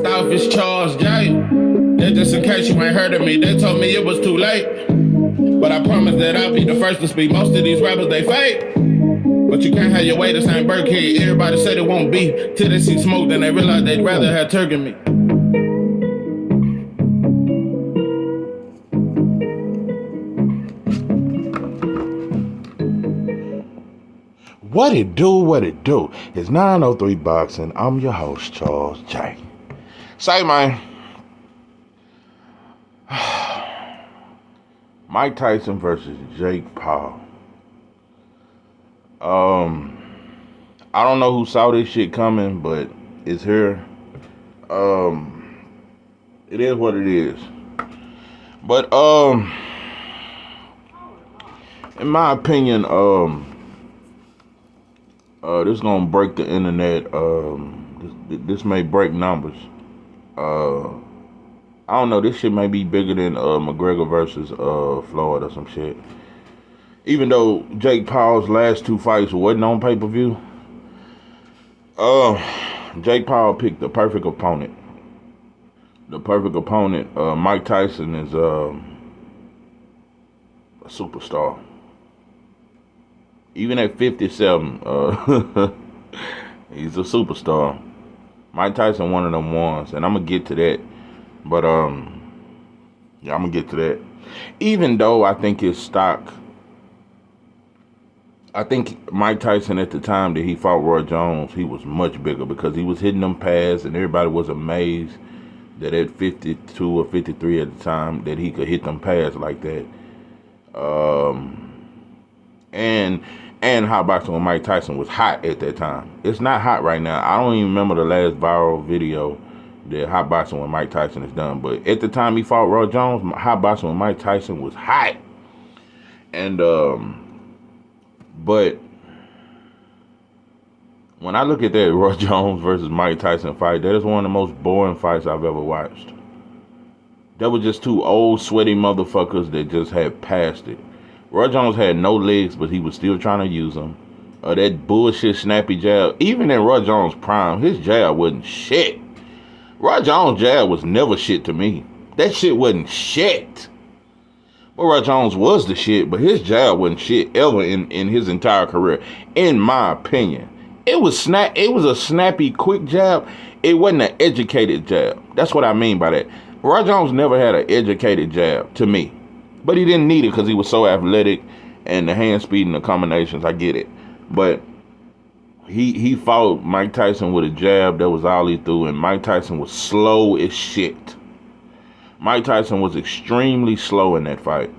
Off is Charles J. That just in case you ain't heard of me, they told me it was too late. But I promise that I'll be the first to speak. Most of these rappers, they fake. But you can't have your way, this ain't Burkhead. Everybody said it won't be till they see smoke, then they realize they'd rather have turkey meat. What it do, what it do? It's 903 Boxing. I'm your host, Charles J. Say, man. Mike Tyson versus Jake Paul. I don't know who saw this shit coming, but it's here. It is what it is. But, in my opinion, this is gonna break the internet. This may break numbers. I don't know. This shit may be bigger than McGregor versus Floyd or some shit. Even though Jake Paul's last two fights wasn't on pay-per-view, Jake Paul picked the perfect opponent. The perfect opponent. Mike Tyson is a superstar. Even at 57, he's a superstar. Mike Tyson one of them ones, and I'm gonna get to that. But yeah, I'm gonna get to that. Even though I think his stock, I think Mike Tyson at the time that he fought Roy Jones, he was much bigger because he was hitting them pads, and everybody was amazed that at 52 or 53 at the time that he could hit them pads like that. And hot boxing with Mike Tyson was hot at that time. It's not hot right now. I don't even remember the last viral video that hot boxing with Mike Tyson is done. But at the time he fought Roy Jones, hot boxing with Mike Tyson was hot. And but when I look at that Roy Jones versus Mike Tyson fight, that is one of the most boring fights I've ever watched. That was just two old sweaty motherfuckers that just had passed it. Roy Jones had no legs, but he was still trying to use them. That bullshit snappy jab. Even in Roy Jones' prime, his jab wasn't shit. Roy Jones' jab was never shit to me. That shit wasn't shit. But Roy Jones was the shit, but his jab wasn't shit ever in his entire career, in my opinion. It was a snappy, quick jab. It wasn't an educated jab. That's what I mean by that. Roy Jones never had an educated jab, to me. But he didn't need it because he was so athletic and the hand speed and the combinations. I get it. But he fought Mike Tyson with a jab. That was all he threw. And Mike Tyson was slow as shit. Mike Tyson was extremely slow in that fight.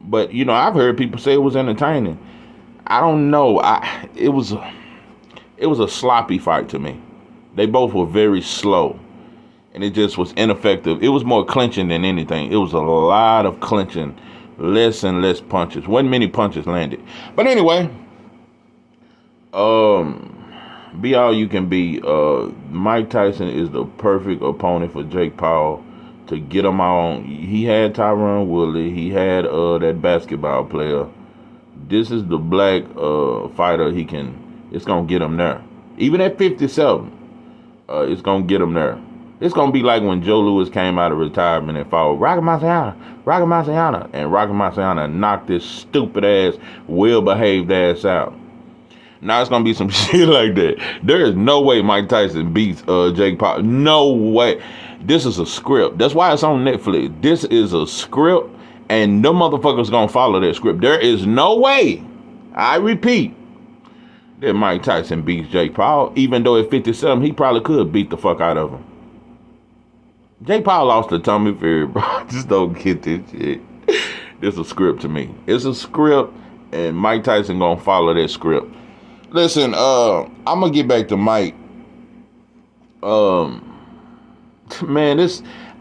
But, you know, I've heard people say it was entertaining. I don't know. It was a sloppy fight to me. They both were very slow. And it just was ineffective. It was more clinching than anything. It was a lot of clinching, less and less punches. Wasn't many punches landed. But anyway, be all you can be. Mike Tyson is the perfect opponent for Jake Paul to get him on. He had Tyron Woodley. He had that basketball player. This is the black fighter. It's going to get him there. Even at 57, it's going to get him there. It's going to be like when Joe Louis came out of retirement and fought Rocky Marciano, and Rocky Marciano knocked this stupid ass, well-behaved ass out. Now it's going to be some shit like that. There is no way Mike Tyson beats Jake Paul. No way. This is a script. That's why it's on Netflix. This is a script, and no motherfuckers going to follow that script. There is no way, I repeat, that Mike Tyson beats Jake Paul, even though at 57, he probably could beat the fuck out of him. Jake Paul lost to Tommy Fury, bro. I just don't get this shit. This is a script to me. It's a script, and Mike Tyson gonna follow that script. Listen, I'm gonna get back to Mike. Man, I'm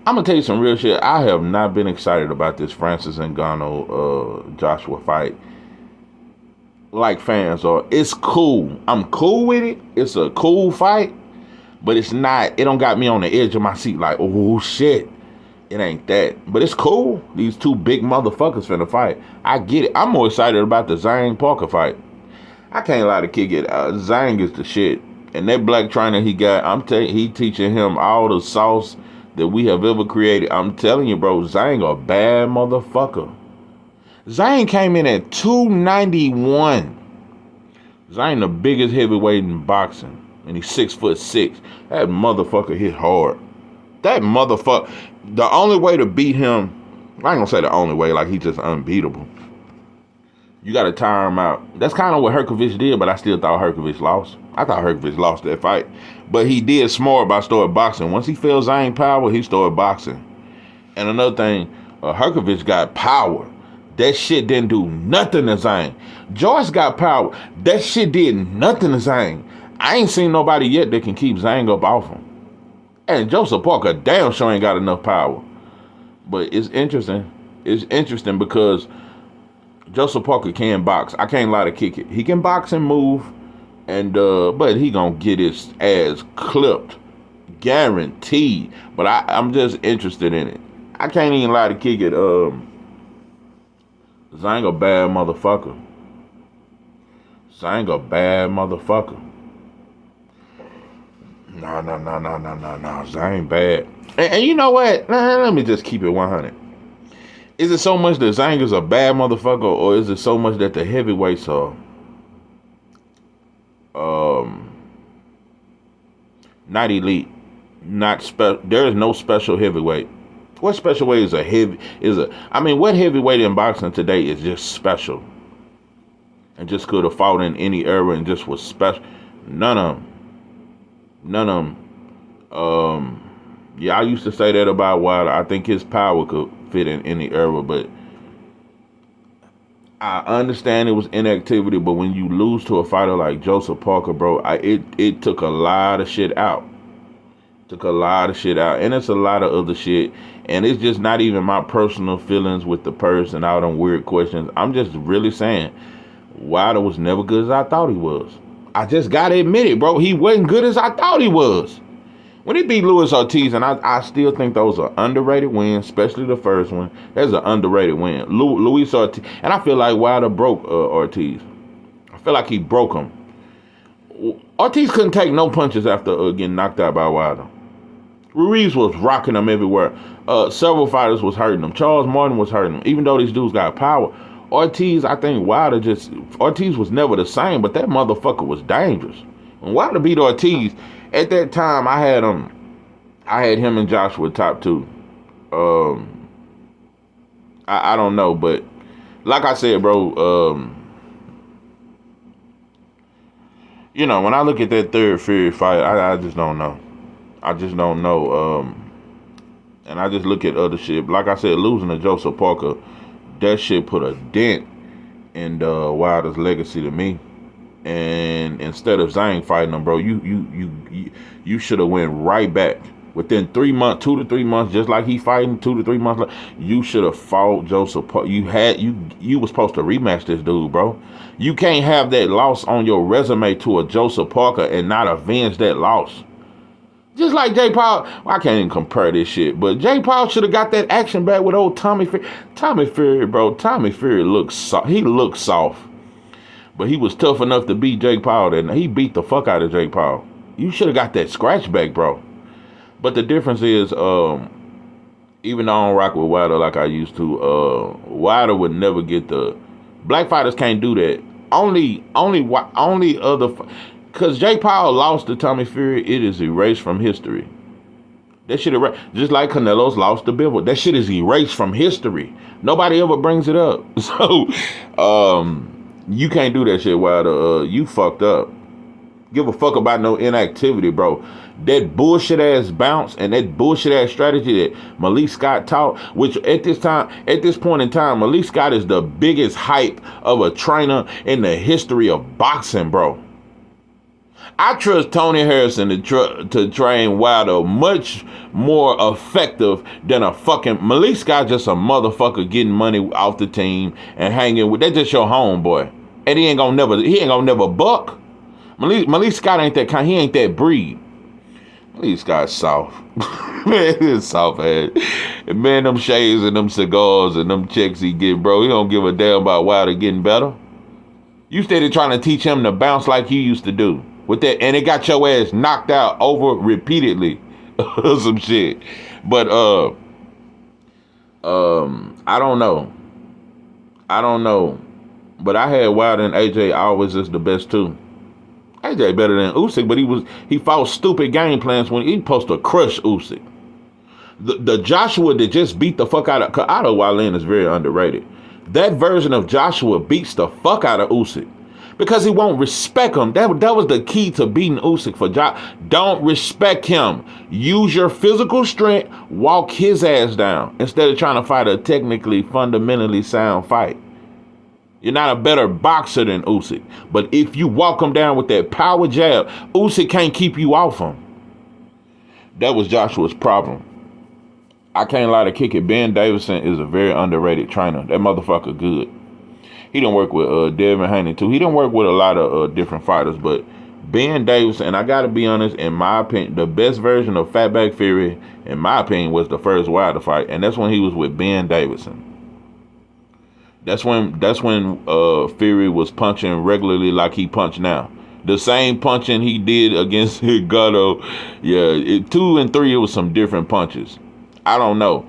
gonna tell you some real shit. I have not been excited about this Francis Ngannou Joshua fight like fans are. It's cool. I'm cool with it. It's a cool fight. But it don't got me on the edge of my seat like, oh shit. It ain't that. But it's cool. These two big motherfuckers finna fight. I get it. I'm more excited about the Zhang Parker fight. I can't lie to kick it. Zhang is the shit. And that black trainer he got, he teaching him all the sauce that we have ever created. I'm telling you, bro, Zhang a bad motherfucker. Zhang came in at 291. Zhang the biggest heavyweight in boxing, and he's 6'6". That motherfucker hit hard. That motherfucker. The only way to beat him, I ain't gonna say the only way, like he's just unbeatable. You gotta tire him out. That's kind of what Herkovich did, but I still thought Herkovich lost. I thought Herkovich lost that fight, but he did smart by starting boxing. Once he felt Zhang power, he started boxing. And another thing, Herkovich got power. That shit didn't do nothing to Zhang. Joyce got power. That shit did nothing to Zhang. I ain't seen nobody yet that can keep Zhang up off him. And Joseph Parker damn sure ain't got enough power. But it's interesting. It's interesting because Joseph Parker can box. I can't lie to kick it. He can box and move, and but he gonna get his ass clipped, guaranteed. But I'm just interested in it. I can't even lie to kick it. Zhang a bad motherfucker. Zhang a bad motherfucker. No. Zhang bad. And you know what? Let me just keep it 100. Is it so much that Zhang is a bad motherfucker, or is it so much that the heavyweights are not elite, not special? There is no special heavyweight. What special weight is what heavyweight in boxing today is just special and just could have fought in any era and just was special? None of them. Yeah, I used to say that about Wilder. I think his power could fit in any era, but I understand it was inactivity. But when you lose to a fighter like Joseph Parker, bro, it took a lot of shit out. And it's a lot of other shit. And it's just not even my personal feelings with the person, all them weird questions. I'm just really saying Wilder was never good as I thought he was. I just gotta admit it, bro. He wasn't good as I thought he was. When he beat Luis Ortiz, and I still think those are underrated wins, especially the first one. That's an underrated win. Luis Ortiz, and I feel like Wilder broke Ortiz. I feel like he broke him. Ortiz couldn't take no punches after getting knocked out by Wilder. Ruiz was rocking him everywhere. Several fighters was hurting him. Charles Martin was hurting him. Even though these dudes got power, Ortiz, I think Ortiz was never the same, but that motherfucker was dangerous. When Wilder beat Ortiz, at that time I had him and Joshua top two. I don't know, but like I said, bro, when I look at that third Fury fight, I just don't know. And I just look at other shit. Like I said, losing to Joseph Parker, that shit put a dent in Wilder's legacy to me. And instead of Zhang fighting him, bro, you should have went right back within 3 months, 2 to 3 months, just like he fighting 2 to 3 months. You should have fought Joseph Parker. You was supposed to rematch this dude, bro. You can't have that loss on your resume to a Joseph Parker and not avenge that loss. Just like Jay Paul, I can't even compare this shit, but Jay Paul should have got that action back with old Tommy Fury. Tommy Fury looks soft. He looks soft, but he was tough enough to beat Jay Paul, and he beat the fuck out of Jay Paul. You should have got that scratch back, bro. But the difference is, even though I don't rock with Wilder like I used to, Wilder would never get the black fighters can't do that. Only other. Because Jay Paul lost to Tommy Fury, it is erased from history. That shit just like Canelo's lost to Bivol. That shit is erased from history. Nobody ever brings it up. So, you can't do that shit, Wilder. You fucked up. Give a fuck about no inactivity, bro. That bullshit ass bounce and that bullshit ass strategy that Malik Scott taught, which at this point in time, Malik Scott is the biggest hype of a trainer in the history of boxing, bro. I trust Tony Harrison to train Wilder much more effective than a fucking Malik Scott. Just a motherfucker getting money off the team and hanging with. That's just your homeboy, and he ain't gonna never buck. Malik Scott ain't that kind. He ain't that breed. Malik Scott's soft. Man, he's soft head. And man, them shades and them cigars and them checks he get, bro. He don't give a damn about Wilder getting better. You steady trying to teach him to bounce like he used to do. with that, and it got your ass knocked out over repeatedly, some shit. But I don't know. But I had Wilder and AJ always as the best too. AJ better than Usyk, but he fought stupid game plans when he supposed to crush Usyk. The Joshua that just beat the fuck out of Wallin is very underrated. That version of Joshua beats the fuck out of Usyk because he won't respect him. That was the key to beating Usyk for Josh. Don't respect him. Use your physical strength. Walk his ass down instead of trying to fight a technically, fundamentally sound fight. You're not a better boxer than Usyk. But if you walk him down with that power jab, Usyk can't keep you off him. That was Joshua's problem. I can't lie to kick it. Ben Davidson is a very underrated trainer. That motherfucker good. He done work with Devin Haney too. He done work with a lot of different fighters. But Ben Davidson, and I got to be honest, in my opinion, the best version of Fatback Fury, in my opinion, was the first Wilder fight. And that's when he was with Ben Davidson. That's when Fury was punching regularly like he punched now. The same punching he did against Gatto. Yeah, 2 and 3, it was some different punches. I don't know.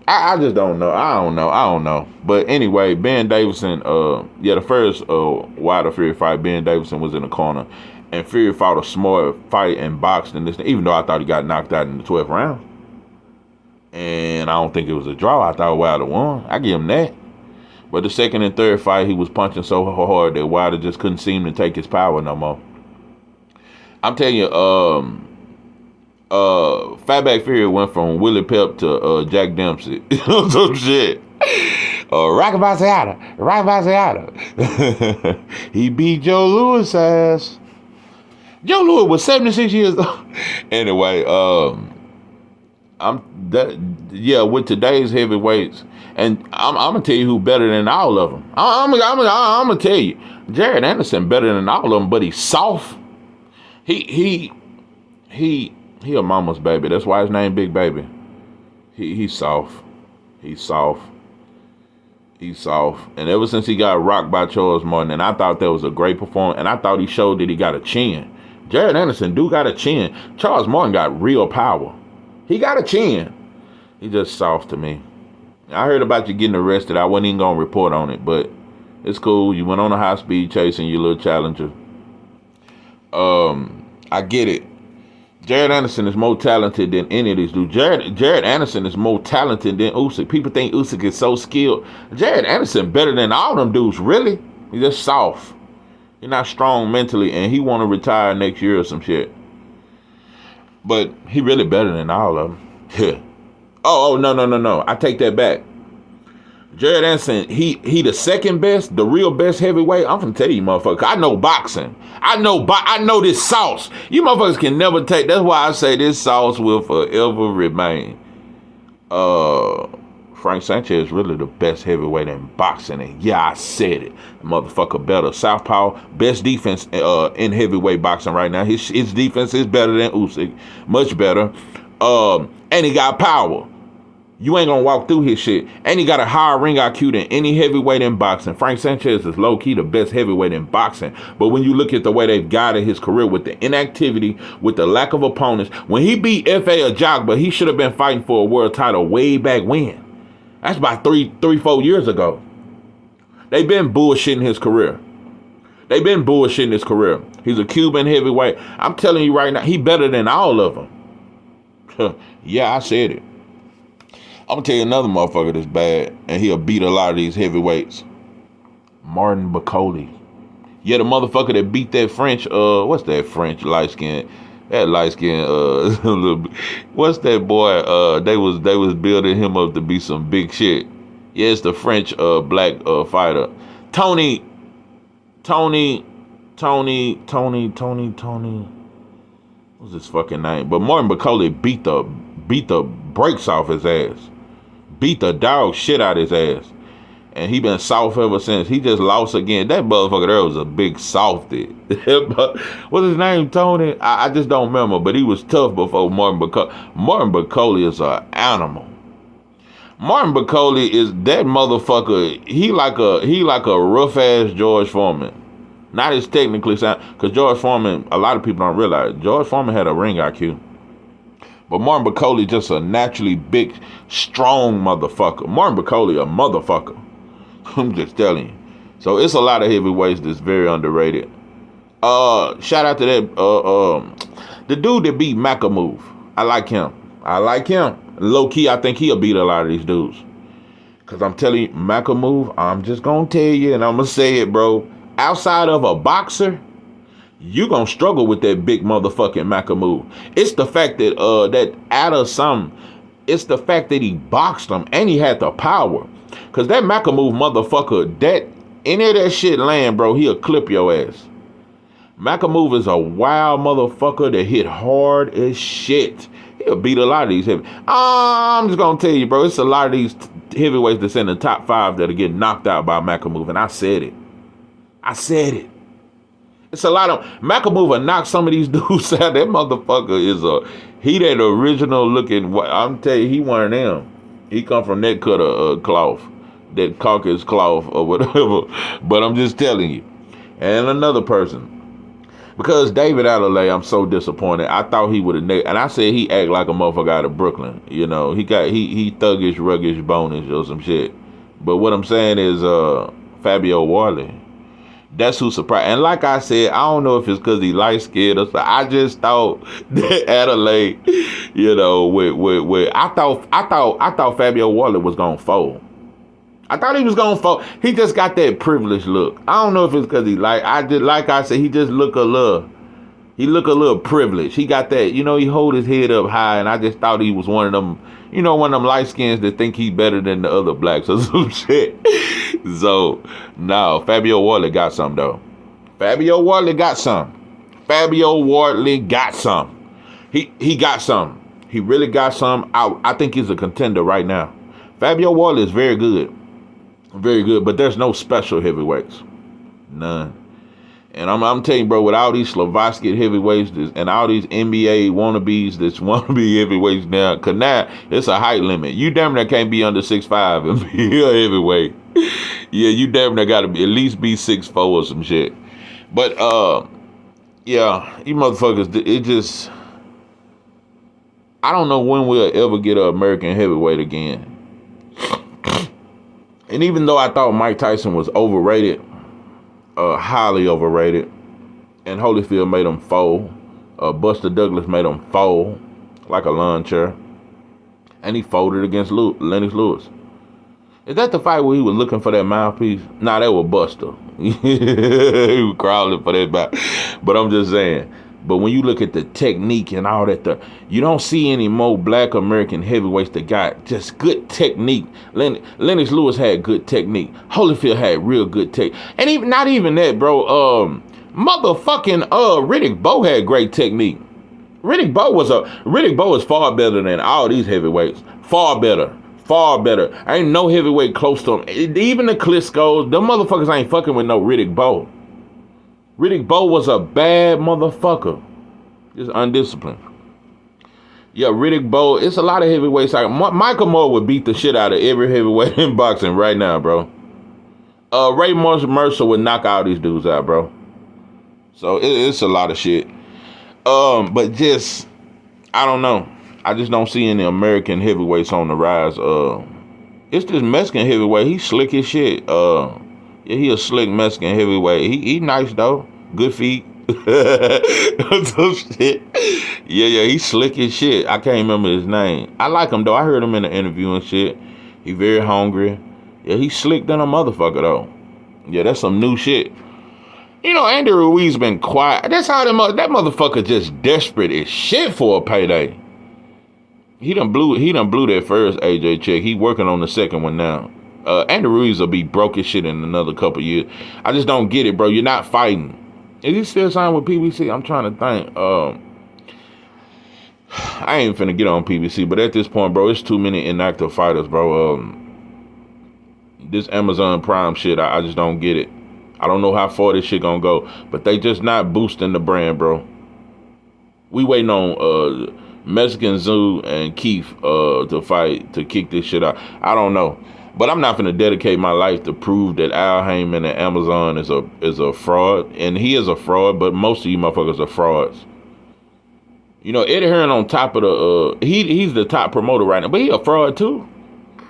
I just don't know. I don't know. But anyway, Ben Davidson, the first Wilder Fury fight, Ben Davidson was in the corner. And Fury fought a smart fight and boxed and this, even though I thought he got knocked out in the 12th round. And I don't think it was a draw. I thought Wilder won. I give him that. But the second and third fight, he was punching so hard that Wilder just couldn't seem to take his power no more. I'm telling you, Fatback Fury went from Willie Pep to Jack Dempsey. Some shit. Rocky Marciano. He beat Joe Louis' ass. Joe Louis was 76 years old. Anyway, with today's heavyweights, and I'm gonna tell you who better than all of them. I'm gonna tell you, Jared Anderson better than all of them, but he's soft. He a mama's baby. That's why his name Big Baby. He's soft. He's soft. And ever since he got rocked by Charles Martin, and I thought that was a great performance, and I thought he showed that he got a chin. Jared Anderson do got a chin. Charles Martin got real power. He got a chin. He just soft to me. I heard about you getting arrested. I wasn't even going to report on it, but it's cool. You went on a high-speed chase in your little Challenger. I get it. Jared Anderson is more talented than any of these dudes. Jared Anderson is more talented than Usyk. People think Usyk is so skilled. Jared Anderson better than all them dudes, really. He's just soft. He's not strong mentally, and he want to retire next year or some shit. But he really better than all of them. No. I take that back. Jared Anderson, he the second best, the real best heavyweight. I'm finna tell you, motherfucker. I know boxing. I know this sauce. You motherfuckers can never take. That's why I say this sauce will forever remain. Frank Sanchez is really the best heavyweight in boxing, and yeah, I said it. Motherfucker better. Southpaw, best defense in heavyweight boxing right now. His defense is better than Usyk, much better. And he got power. You ain't gonna walk through his shit. And he got a higher ring IQ than any heavyweight in boxing. Frank Sanchez is low-key the best heavyweight in boxing. But when you look at the way they've guided his career with the inactivity, with the lack of opponents, when he beat F.A. Ajagba, he should have been fighting for a world title way back when. That's about 4 years ago. They've been bullshitting his career. He's a Cuban heavyweight. I'm telling you right now, he better than all of them. Yeah, I said it. I'm gonna tell you another motherfucker that's bad, and he'll beat a lot of these heavyweights. Martin Bacoli. Yeah, the motherfucker that beat that French, what's that French light skin? That light skin, what's that boy? They was building him up to be some big shit. Yeah, it's the French black fighter. Tony. What's his fucking name? But Martin Bacoli beat the brakes off his ass. Beat the dog shit out his ass. And he been soft ever since. He just lost again. That motherfucker there was a big softy. What's his name, Tony? I just don't remember, but he was tough before Martin Bacoli. Martin Bacoli is an animal. Martin Bacoli is that motherfucker. He like a rough ass George Foreman. Not as technically sound, because George Foreman, a lot of people don't realize, George Foreman had a ring IQ. But Martin Bacoli just a naturally big, strong motherfucker. Martin Bacoli a motherfucker. I'm just telling you. So it's a lot of heavyweights that's very underrated. Shout out to that the dude that beat Makamove. I like him. Low key, I think he'll beat a lot of these dudes. Cause I'm telling you, Makamove, I'm just gonna tell you, and I'm gonna say it, bro. Outside of a boxer, you gonna struggle with that big motherfucking Makamove. It's the fact that it's the fact that he boxed him and he had the power. Cause that Makamove motherfucker, that any of that shit land, bro, he'll clip your ass. Makamove is a wild motherfucker that hit hard as shit. He'll beat a lot of these heavy. I'm just gonna tell you, bro, it's a lot of these heavyweights that's in the top 5 that'll get knocked out by Makamove, and I said it. It's a lot of Makamove will knock some of these dudes out. That motherfucker is that original looking. I'm telling you, he one of them. He come from that cut of cloth, that caucus cloth or whatever. But I'm just telling you. And another person. Because David Adelaide, I'm so disappointed. I thought he would have, and I said he act like a motherfucker out of Brooklyn. You know, he thuggish, ruggish, bonish or some shit. But what I'm saying is, Fabio Warley, that's who surprised. And like I said, I don't know if it's because he light skinned or something. I just thought that Adelaide, you know, I thought Fabio Warley was gonna fold. I thought he was gonna fall. He just got that privileged look. I don't know if it's because he just look a little privileged. He got that, you know, he hold his head up high, and I just thought he was one of them, you know, one of them light skins that think he's better than the other blacks or some shit. So, no, Fabio Warley got some though. Fabio Warley got some. He got some. He really got some. I think he's a contender right now. Fabio Warley is very good. Very good, but there's no special heavyweights. None. And I'm telling you, bro, with all these Slovakian heavyweights and all these NBA wannabes that's wannabe heavyweights now, because now it's a height limit. You damn near can't be under 6'5" and be a heavyweight. Yeah, you damn near got to at least be 6'4" or some shit. But, yeah, you motherfuckers, it just, I don't know when we'll ever get an American heavyweight again. And even though I thought Mike Tyson was overrated, highly overrated, and Holyfield made him fold, Buster Douglas made him fold like a lawn chair, and he folded against Lennox Lewis. Is that the fight where he was looking for that mouthpiece? Nah, that was Buster. He was crawling for that back. But I'm just saying. But when you look at the technique and all that, you don't see any more black American heavyweights that got just good technique. Lennox Lewis had good technique. Holyfield had real good technique. And even not even that, bro. Motherfucking Riddick Bowe had great technique. Riddick Bowe is far better than all these heavyweights. Far better. Ain't no heavyweight close to him. Even the Klitschko's, them motherfuckers ain't fucking with no Riddick Bowe. Riddick Bowe was a bad motherfucker. Just undisciplined. Yeah, Riddick Bowe, it's a lot of heavyweights. Michael Moore would beat the shit out of every heavyweight in boxing right now, bro. Ray Mercer would knock all these dudes out, bro. So it's a lot of shit. But just, I don't know. I just don't see any American heavyweights on the rise. It's this Mexican heavyweight. He's slick as shit. Yeah, he a slick Mexican heavyweight. He nice though. Good feet. Some shit. Yeah, he slick as shit. I can't remember his name. I like him though. I heard him in the interview and shit. He very hungry. Yeah, he slick than a motherfucker though. Yeah, that's some new shit. You know, Andy Ruiz been quiet. That's how that motherfucker just desperate as shit for a payday. He done blew that first AJ check. He working on the second one now. Andy Ruiz will be broke as shit in another couple years. I just don't get it, bro. You're not fighting. Is he still signed with PBC? I'm trying to think. I ain't finna get on PBC, but at this point, bro, it's too many inactive fighters, bro. This Amazon Prime shit, I just don't get it. I don't know how far this shit gonna go, but they just not boosting the brand, bro. We waiting on Mexican Zoo and Keith to fight to kick this shit out. I don't know. But I'm not gonna dedicate my life to prove that Al Heyman and Amazon is a fraud, and he is a fraud. But most of you motherfuckers are frauds. You know, Eddie Hearn on top of the he's the top promoter right now, but he a fraud too.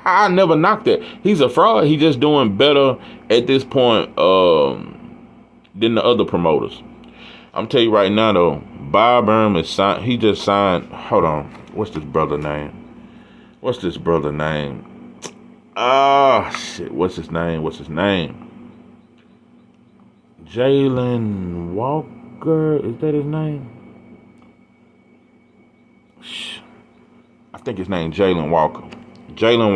I never knocked that. He's a fraud. He just doing better at this point than the other promoters. I'm telling you right now though, Bob Burnham is signed. He just signed. Hold on, what's this brother name? Ah, shit. What's his name? Jalen Walker. Is that his name? I think his name Jalen Walker. Jalen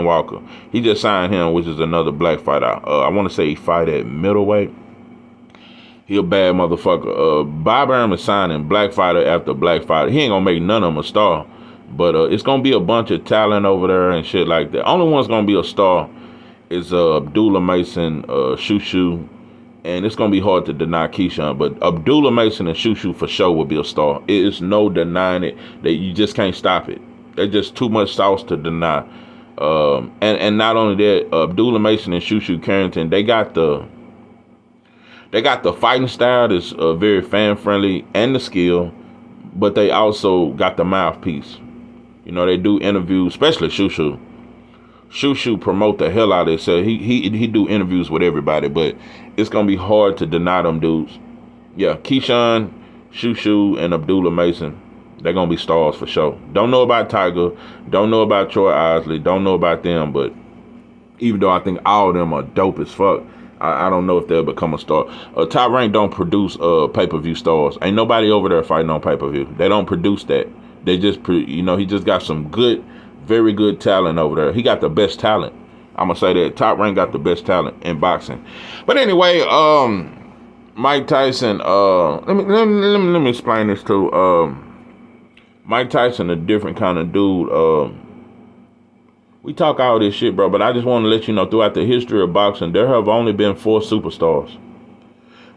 Walker. He just signed him, which is another black fighter. I want to say he fight at middleweight. He a bad motherfucker. Bob Burnham is signing black fighter after black fighter. He ain't gonna make none of them a star. But it's gonna be a bunch of talent over there and shit like that. Only one's gonna be a star is Abdullah Mason, Shushu, and it's gonna be hard to deny Keyshawn. But Abdullah Mason and Shushu for sure will be a star. It is no denying it. That you just can't stop it. There's just too much sauce to deny. And not only that, Abdullah Mason and Shushu Carrington, they got the fighting style that's very fan friendly and the skill, but they also got the mouthpiece. You know, they do interviews, especially Shushu. Shushu promote the hell out of it. So he do interviews with everybody, but it's gonna be hard to deny them dudes. Yeah, Keyshawn, Shushu, and Abdullah Mason, they're gonna be stars for sure. Don't know about Tiger, don't know about Troy Isley, don't know about them, but even though I think all of them are dope as fuck, I don't know if they'll become a star. Top Rank don't produce pay-per-view stars. Ain't nobody over there fighting on pay-per-view. They don't produce that. They just, he just got some good, very good talent over there. He got the best talent. I'm gonna say that Top Rank got the best talent in boxing. But anyway, Mike Tyson. Let me explain this too. Mike Tyson, a different kind of dude. We talk all this shit, bro, but I just want to let you know, throughout the history of boxing, there have only been 4 superstars.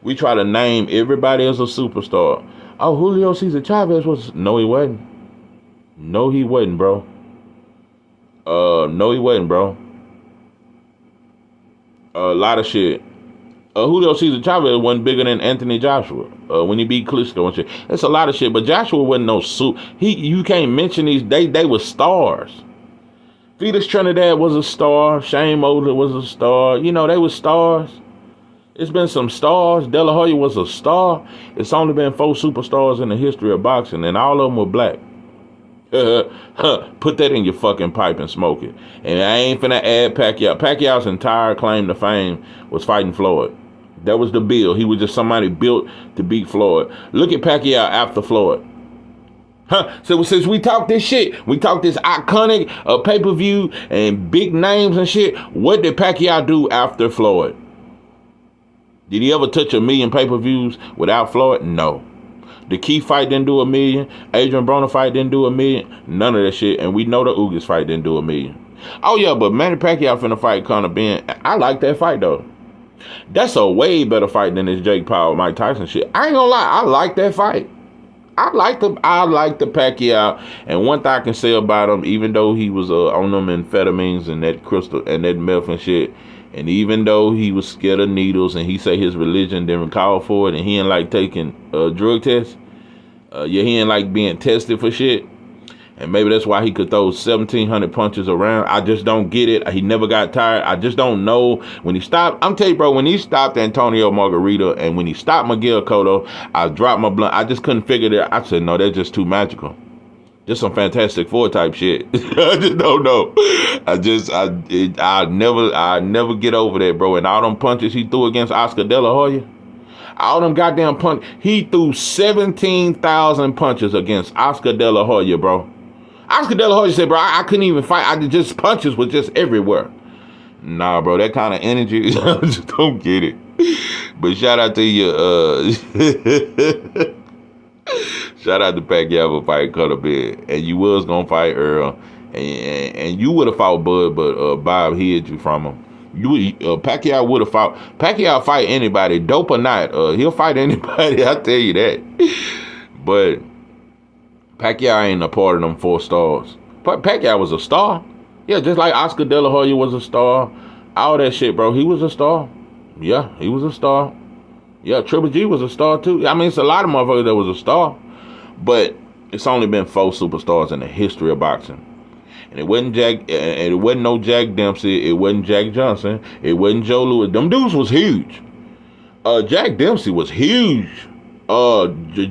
We try to name everybody as a superstar. Oh, Julio Cesar Chavez was... No, he wasn't. No, he wasn't, bro. No, he wasn't, bro. A lot of shit. Julio Cesar Chavez wasn't bigger than Anthony Joshua when he beat Klitschko and shit. That's a lot of shit, but Joshua wasn't no suit. You can't mention these. They were stars. Felix Trinidad was a star. Shane Mosley was a star. You know, they were stars. It's been some stars. De La Hoya was a star. It's only been 4 superstars in the history of boxing, and all of them were black. Put that in your fucking pipe and smoke it. And I ain't finna add Pacquiao. Pacquiao's entire claim to fame was fighting Floyd. That was the bill. He was just somebody built to beat Floyd. Look at Pacquiao after Floyd. So since we talk this shit, we talk this iconic pay-per-view and big names and shit, what did Pacquiao do after Floyd? Did he ever touch 1 million pay-per-views without Floyd? No. The Key fight didn't do 1 million. Adrian Broner fight didn't do 1 million. None of that shit. And we know the Ugas fight didn't do 1 million. Oh yeah, but Manny Pacquiao finna fight Conor Ben. I like that fight though. That's a way better fight than this Jake Paul, Mike Tyson shit. I ain't gonna lie, I like that fight. I like the Pacquiao, and one thing I can say about him, even though he was on them amphetamines and that crystal and that meth and shit, and even though he was scared of needles and he say his religion didn't call for it, and he ain't like taking drug tests, he ain't like being tested for shit, and maybe that's why he could throw 1,700 punches around. I just don't get it. He never got tired. I just don't know. When he stopped, I'm telling you, bro, when he stopped Antonio Margarita and when he stopped Miguel Cotto, I dropped my blunt. I just couldn't figure that. I said, no, that's just too magical. Just some Fantastic Four type shit. I just don't know. I never get over that, bro. And all them punches he threw against Oscar De La Hoya, all them goddamn punches. He threw 17,000 punches against Oscar De La Hoya, bro. Oscar De La Hoya said, bro, I couldn't even fight. Punches was just everywhere. Nah, bro, that kind of energy, I just don't get it. But shout out to you, shout out to Pacquiao for fighting Conor Ben. And you was going to fight Earl. And you would have fought Bud, but Bob hid you from him. Pacquiao would have fought. Pacquiao fight anybody, dope or not. He'll fight anybody, I'll tell you that. But Pacquiao ain't a part of them 4 stars. Pacquiao was a star. Yeah, just like Oscar De La Hoya was a star. All that shit, bro. He was a star. Yeah, he was a star. Yeah, Triple G was a star too. I mean, it's a lot of motherfuckers that was a star. But it's only been 4 superstars in the history of boxing. And it wasn't no Jack Dempsey, it wasn't Jack Johnson, it wasn't Joe Louis. Them dudes was huge. Jack Dempsey was huge.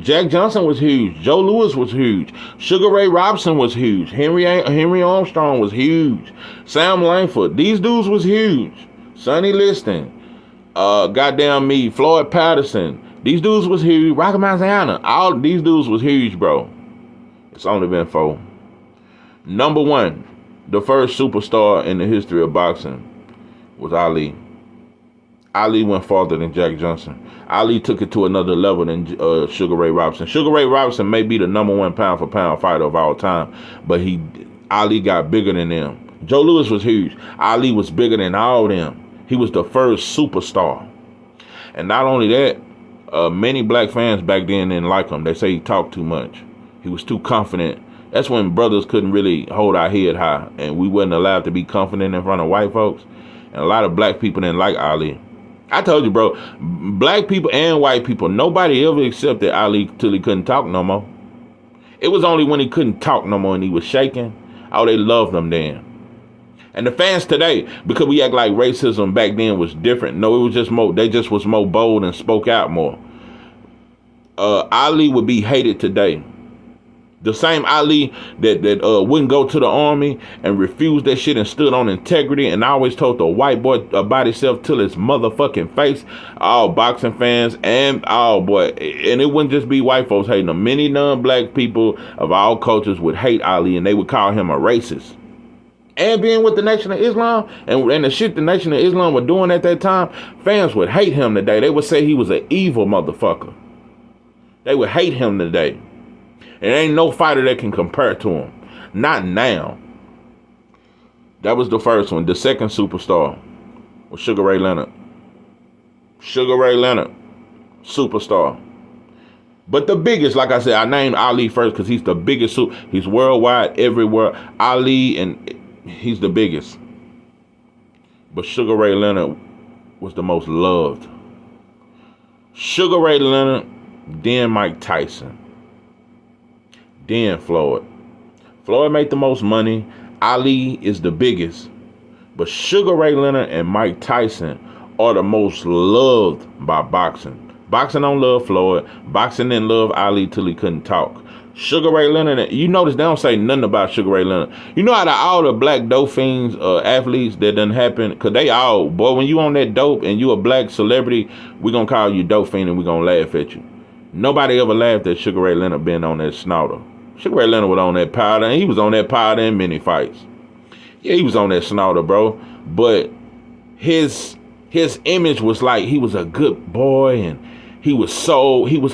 Jack Johnson was huge. Joe Louis was huge. Sugar Ray Robinson was huge. Henry Armstrong was huge. Sam Langford. These dudes was huge. Sonny Liston. Goddamn me. Floyd Patterson. These dudes was huge. Rocky Marciano. All these dudes was huge, bro. It's only been 4. Number 1, the first superstar in the history of boxing was Ali. Ali went farther than Jack Johnson. Ali took it to another level than Sugar Ray Robinson. Sugar Ray Robinson may be the number 1 pound for pound fighter of all time, but Ali got bigger than them. Joe Louis was huge. Ali was bigger than all them. He was the first superstar. And not only that, many black fans back then didn't like him. They say he talked too much. He was too confident. That's when brothers couldn't really hold our head high, and we wasn't allowed to be confident in front of white folks. And a lot of black people didn't like Ali. I told you, bro, black people and white people, nobody ever accepted Ali till he couldn't talk no more. It was only when he couldn't talk no more and he was shaking, oh, they loved him then. And the fans today, because we act like racism back then was different. No, it was just more, they just was more bold and spoke out more. Ali would be hated today. The same Ali that wouldn't go to the army and refused that shit and stood on integrity and always told the white boy about himself till his motherfucking face. All boxing fans and and it wouldn't just be white folks hating him. Many non-black people of all cultures would hate Ali and they would call him a racist. And being with the Nation of Islam and the shit the Nation of Islam were doing at that time, fans would hate him today. They would say he was an evil motherfucker. They would hate him today. And ain't no fighter that can compare to him. Not now. That was the first one. The second superstar was Sugar Ray Leonard. Sugar Ray Leonard. Superstar. But the biggest, like I said, I named Ali first because he's the biggest. He's worldwide, everywhere. Ali, and he's the biggest. But Sugar Ray Leonard was the most loved. Sugar Ray Leonard, then Mike Tyson. Then Floyd. Floyd made the most money. Ali is the biggest. But Sugar Ray Leonard and Mike Tyson are the most loved by boxing. Boxing don't love Floyd. Boxing didn't love Ali till he couldn't talk. Sugar Ray Leonard, you notice they don't say nothing about Sugar Ray Leonard. You know out of all the black dope fiends, athletes that done happen, because they all, boy, when you on that dope and you a black celebrity, we gonna call you dope fiend and we gonna laugh at you. Nobody ever laughed at Sugar Ray Leonard being on that snouter. Sugar Ray Leonard was on that powder, and he was on that powder in many fights. Yeah, he was on that snouter, bro. But his image was like he was a good boy, and he was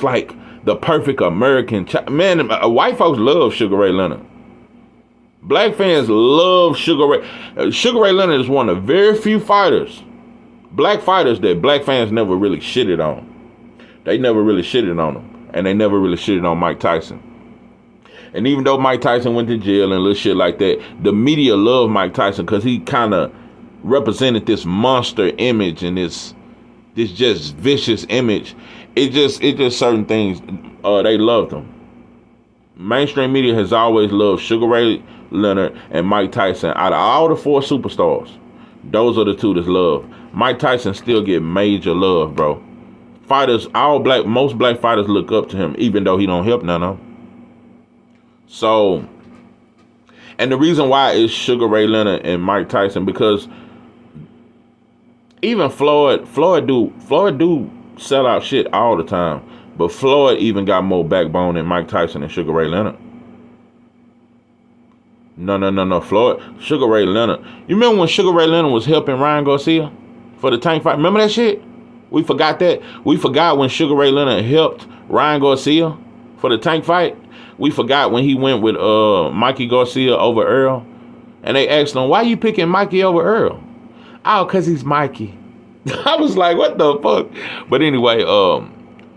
like the perfect American child. Man, white folks love Sugar Ray Leonard. Black fans love Sugar Ray. Sugar Ray Leonard is one of the very few fighters, black fighters, that black fans never really shitted on. They never really shitted on him, and they never really shitted on Mike Tyson. And even though Mike Tyson went to jail and little shit like that, the media loved Mike Tyson because he kind of represented this monster image and this just vicious image. It just certain things, they loved him. Mainstream media has always loved Sugar Ray Leonard and Mike Tyson. Out of all the 4 superstars, those are the 2 that's loved. Mike Tyson still get major love, bro. Fighters, most black fighters look up to him, even though he don't help none of them. So, and the reason why is Sugar Ray Leonard and Mike Tyson, because even Floyd do sell out shit all the time, but Floyd even got more backbone than Mike Tyson and Sugar Ray Leonard. No, Floyd, Sugar Ray Leonard. You remember when Sugar Ray Leonard was helping Ryan Garcia for the tank fight? Remember that shit? We forgot that. We forgot when Sugar Ray Leonard helped Ryan Garcia for the tank fight. We forgot when he went with Mikey Garcia over Earl. And they asked him, why you picking Mikey over Earl? Oh, because he's Mikey. I was like, what the fuck? But anyway,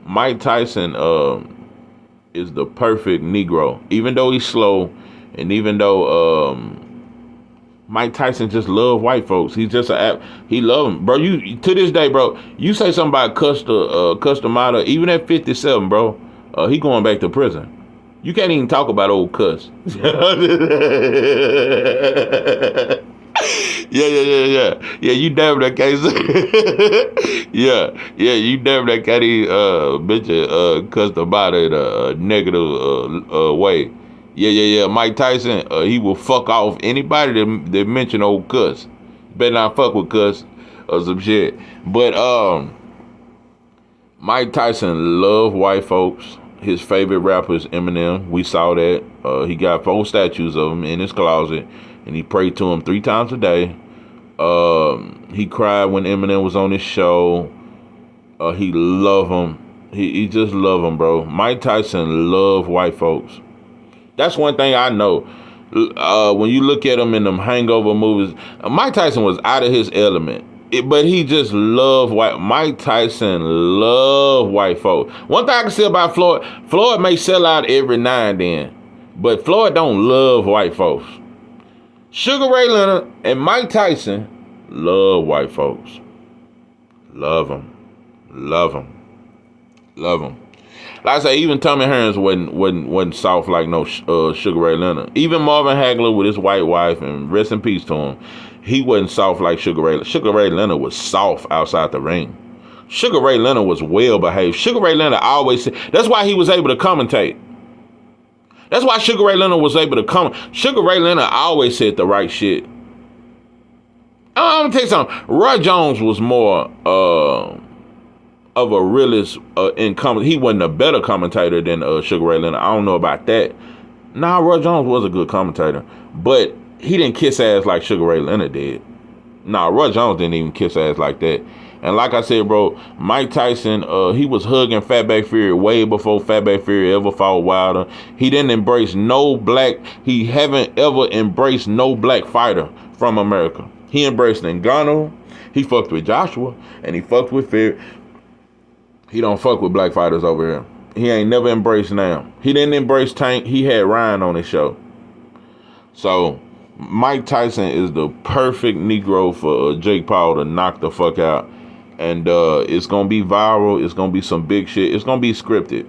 Mike Tyson is the perfect Negro. Even though he's slow, and even though Mike Tyson just love white folks. He's just he love them, bro. You to this day, bro. You say something about Customata, even at 57, bro. He going back to prison. You can't even talk about old Cuss. Yeah, you damn that case. yeah, you damn that can't even mention Customata in a negative way. Yeah. Mike Tyson, he will fuck off anybody that mention old Cuss. Better not fuck with Cuss or some shit. But Mike Tyson love white folks. His favorite rapper is Eminem. We saw that. He got 4 statues of him in his closet, and he prayed to him 3 times a day. He cried when Eminem was on his show. He love him. He just love him, bro. Mike Tyson love white folks. That's one thing I know. When you look at him in them hangover movies, Mike Tyson was out of his element. But he just loved white. Mike Tyson loved white folk. One thing I can say about Floyd may sell out every now and then, but Floyd don't love white folks. Sugar Ray Leonard and Mike Tyson love white folks. Love them. Like I say, even Tommy Hearns wasn't soft like no Sugar Ray Leonard. Even Marvin Hagler with his white wife, and rest in peace to him, he wasn't soft like Sugar Ray. Sugar Ray Leonard was soft outside the ring. Sugar Ray Leonard was well behaved. Sugar Ray Leonard always said, that's why he was able to commentate. That's why Sugar Ray Leonard was able to come. Sugar Ray Leonard always said the right shit. I'm gonna tell you something. Roy Jones was more of a realist in comment. He wasn't a better commentator than Sugar Ray Leonard. I don't know about that. Nah, Roy Jones was a good commentator, but he didn't kiss ass like Sugar Ray Leonard did. Nah, Roy Jones didn't even kiss ass like that. And like I said, bro, Mike Tyson, he was hugging Fatback Fury way before Fatback Fury ever fought Wilder. He didn't embrace he haven't ever embraced no black fighter from America. He embraced Ngannou, he fucked with Joshua, and he fucked with Fury. He don't fuck with black fighters over here. He ain't never embraced now. He didn't embrace Tank. He had Ryan on his show. So Mike Tyson is the perfect Negro for Jake Paul to knock the fuck out. And it's going to be viral. It's going to be some big shit. It's going to be scripted.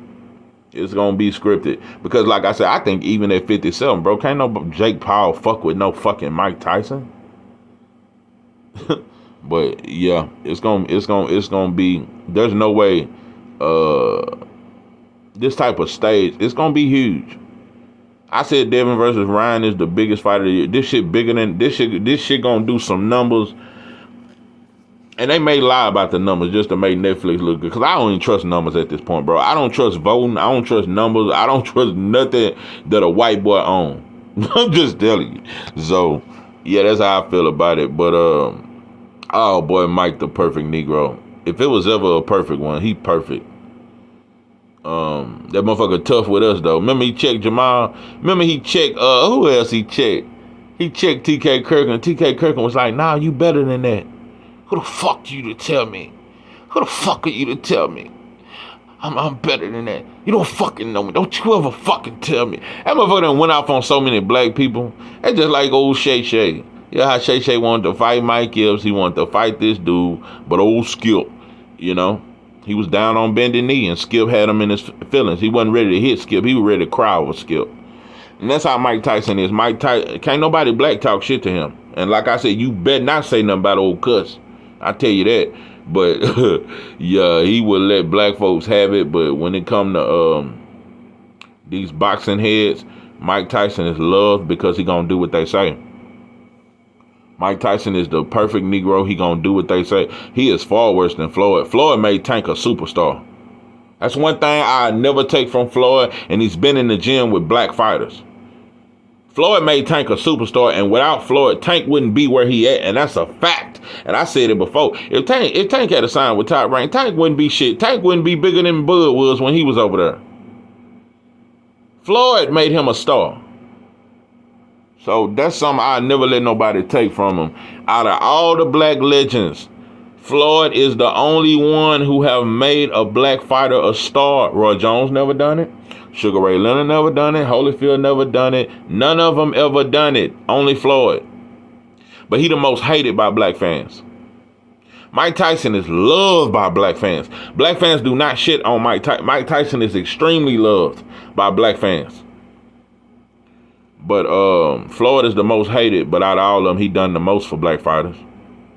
It's going to be scripted. Because like I said, I think even at 57, bro, can't no Jake Paul fuck with no fucking Mike Tyson. But yeah, it's gonna be, there's no way this type of stage, it's gonna be huge. I said Devin versus Ryan is the biggest fight of the year. This shit bigger than this shit gonna do some numbers. And they may lie about the numbers just to make Netflix look good. Cause I don't even trust numbers at this point, bro. I don't trust voting. I don't trust numbers. I don't trust nothing that a white boy owns. I'm just telling you. So yeah, that's how I feel about it. But oh boy, Mike the perfect Negro. If it was ever a perfect one, he perfect. That motherfucker tough with us though. Remember he checked Jamal? Remember he checked who else he checked? He checked TK Kirkland. TK Kirkland was like, nah, you better than that. Who the fuck you to tell me? Who the fuck are you to tell me? I'm better than that. You don't fucking know me. Don't you ever fucking tell me. That motherfucker done went off on so many black people. That's just like old Shay Shay. Yeah, how Shay Shay wanted to fight Mike Gibbs. He wanted to fight this dude. But old Skip, you know, he was down on bended knee and Skip had him in his feelings. He wasn't ready to hit Skip. He was ready to cry over Skip. And that's how Mike Tyson is. Mike Tyson, can't nobody black talk shit to him. And like I said, you better not say nothing about old Cuss. I tell you that. But yeah, he would let black folks have it. But when it come to these boxing heads, Mike Tyson is loved because he gonna do what they say. Mike Tyson is the perfect Negro. He gonna do what they say. He is far worse than Floyd. Floyd made Tank a superstar. That's one thing I never take from Floyd, and he's been in the gym with black fighters. Floyd made Tank a superstar, and without Floyd, Tank wouldn't be where he at, and that's a fact. And I said it before. If Tank had a sign with Top Rank, Tank wouldn't be shit. Tank wouldn't be bigger than Bud was when he was over there. Floyd made him a star. So that's something I never let nobody take from him. Out of all the black legends, Floyd is the only one who have made a black fighter a star. Roy Jones never done it. Sugar Ray Leonard never done it. Holyfield never done it. None of them ever done it. Only Floyd. but he the most hated by black fans. Mike Tyson is loved by black fans. Black fans do not shit on Mike Tyson. Mike Tyson is extremely loved by black fans. But Floyd is the most hated, but out of all of them, he done the most for black fighters.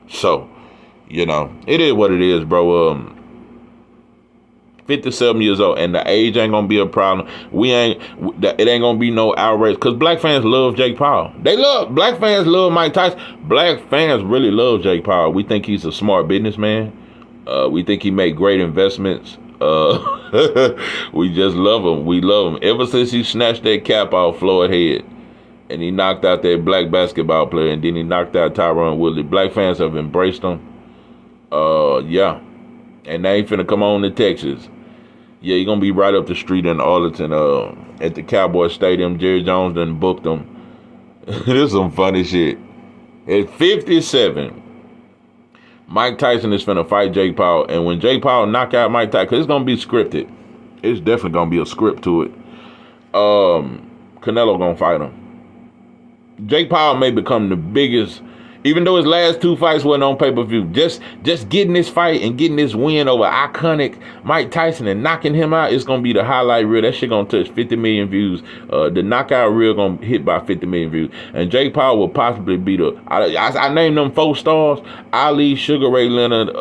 So, you know, it is what it is, bro. 57 years old, and the age ain't gonna be a problem. It ain't gonna be no outrage, because black fans love Jake Paul. Black fans love Mike Tyson. Black fans really love Jake Paul. We think he's a smart businessman. We think he made great investments. We just love him. We love him. Ever since he snatched that cap off Floyd's head, and he knocked out that black basketball player, and then he knocked out Tyron Woodley, black fans have embraced him. Yeah. And they ain't finna come on to Texas. Yeah, you're gonna be right up the street in Arlington, at the Cowboy Stadium. Jerry Jones done booked him. This is some funny shit. At 57, Mike Tyson is finna fight Jake Paul, and when Jake Paul knock out Mike Tyson, 'cause it's gonna be scripted. It's definitely gonna be a script to it. Canelo gonna fight him. Jake Paul may become the biggest, even though his last two fights wasn't on pay-per-view. Just getting this fight and getting this win over iconic Mike Tyson and knocking him out, it's gonna be the highlight reel. That shit gonna touch 50 million views. The knockout reel gonna hit by 50 million views. And Jake Paul will possibly be I named them 4 stars: Ali, Sugar Ray Leonard,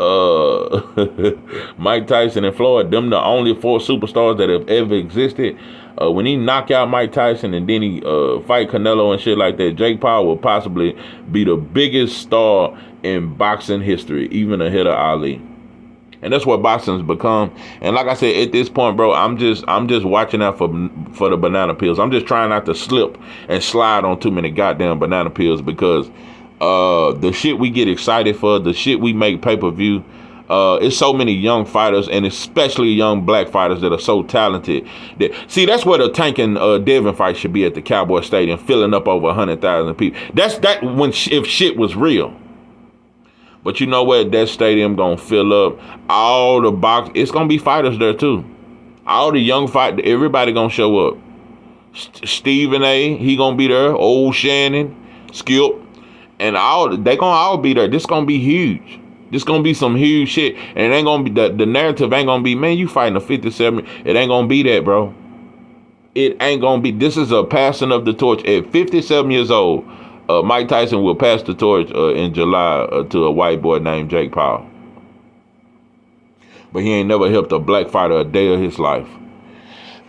Mike Tyson, and Floyd. Them the only 4 superstars that have ever existed. When he knock out Mike Tyson and then he fight Canelo and shit like that, Jake Paul will possibly be the biggest star in boxing history, even ahead of Ali. And that's what boxing's become. And like I said, at this point, bro, I'm just watching out for the banana peels. I'm just trying not to slip and slide on too many goddamn banana peels, because the shit we get excited for, the shit we make pay-per-view, it's so many young fighters, and especially young black fighters that are so talented. That's where the Tank and Devin fight should be, at the Cowboy Stadium, filling up over 100,000 people. If shit was real. But you know what? That stadium gonna fill up. All the box. It's gonna be fighters there too. All the young fighters. Everybody gonna show up. Stephen A. He gonna be there. Old Shannon, Skip, and they gonna all be there. This gonna be huge. This gonna be some huge shit, and it ain't gonna be the narrative ain't gonna be, man, you fighting a 57. It ain't gonna be that, bro. It ain't gonna be. This is a passing of the torch. At 57 years old, Mike Tyson will pass the torch in July to a white boy named Jake Paul. But he ain't never helped a black fighter a day of his life.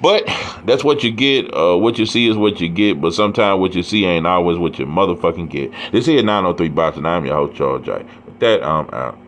But that's what you get. What you see is what you get. But sometimes what you see ain't always what you motherfucking get. This here 903 Boxing. I'm your host, Charles J. With that, I'm out.